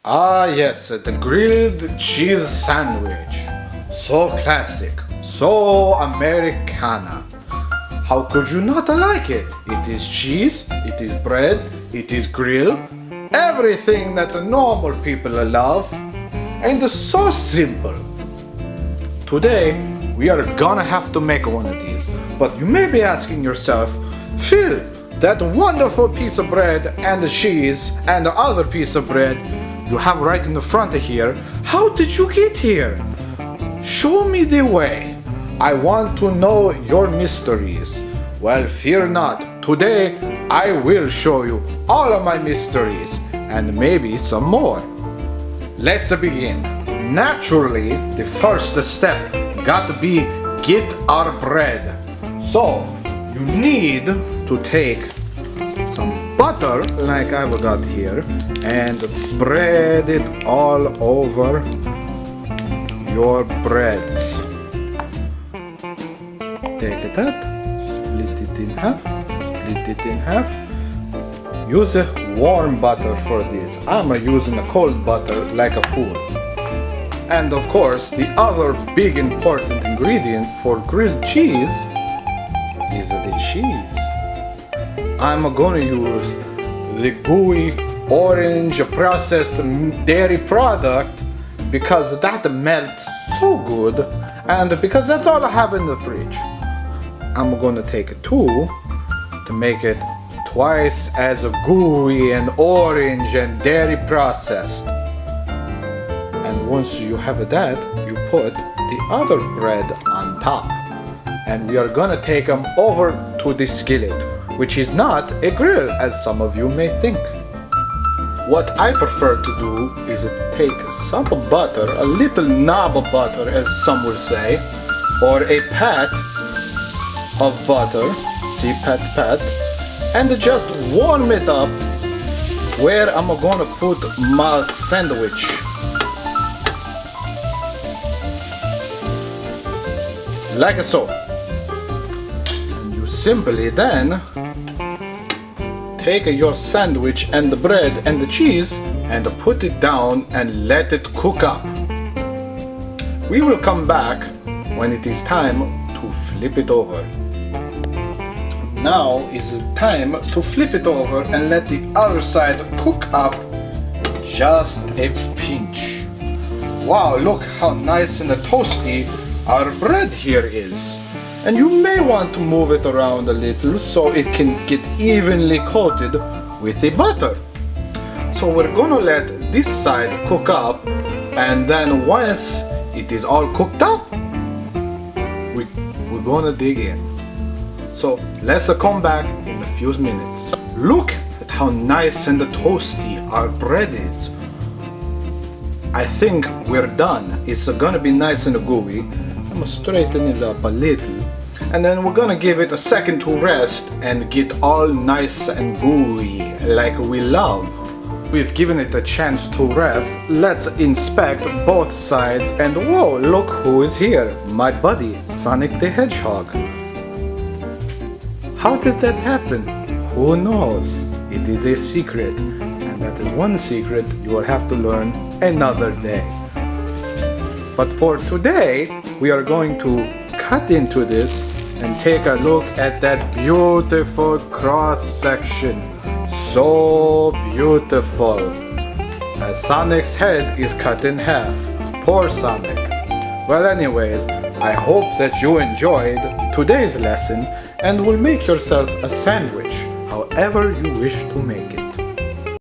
Ah yes, the grilled cheese sandwich. So classic, so Americana. How could you not like it? It is cheese, it is bread, it is grill, everything that the normal people love, and so simple. Today, we are gonna have to make one of these, but you may be asking yourself, Phil, that wonderful piece of bread and the cheese and the other piece of bread you have right in the front of here, how did you get here? Show me the way. I want to know your mysteries. Well, fear not. Today, I will show you all of my mysteries and maybe some more. Let's begin. Naturally, the first step got to be get our bread. So, you need to take some butter like I've got here and spread it all over your breads. Take that, split it in half. Use a warm butter for this. I'm using a cold butter like a fool. And of course, the other big important ingredient for grilled cheese is the cheese. I'm gonna use the gooey orange processed dairy product because that melts so good and because that's all I have in the fridge. I'm gonna take two to make it twice as gooey and orange and dairy processed. And once you have that, you put the other bread on top. And we are gonna take them over to the skillet, which is not a grill as some of you may think. What I prefer to do is take some butter, a little knob of butter as some will say, or a pat of butter, see pat, and just warm it up where I'm gonna put my sandwich. Like so. And you simply then take your sandwich and the bread and the cheese and put it down and let it cook up. We will come back when it is time to flip it over. Now is the time to flip it over and let the other side cook up just a pinch. Wow, look how nice and toasty our bread here is. And you may want to move it around a little so it can get evenly coated with the butter. So we're gonna let this side cook up, and then once it is all cooked up, we're gonna dig in. So let's come back in a few minutes. Look at how nice and toasty our bread is. I think we're done. It's gonna be nice and gooey. I'm gonna straighten it up a little. And then we're gonna give it a second to rest and get all nice and gooey like we love. We've given it a chance to rest. Let's inspect both sides and whoa, look who is here. My buddy, Sonic the Hedgehog. How did that happen? Who knows? It is a secret, and that is one secret you will have to learn another day. But for today, we are going to cut into this and take a look at that beautiful cross section. So beautiful. As Sonic's head is cut in half. Poor Sonic. Well anyways, I hope that you enjoyed today's lesson and will make yourself a sandwich however you wish to make it.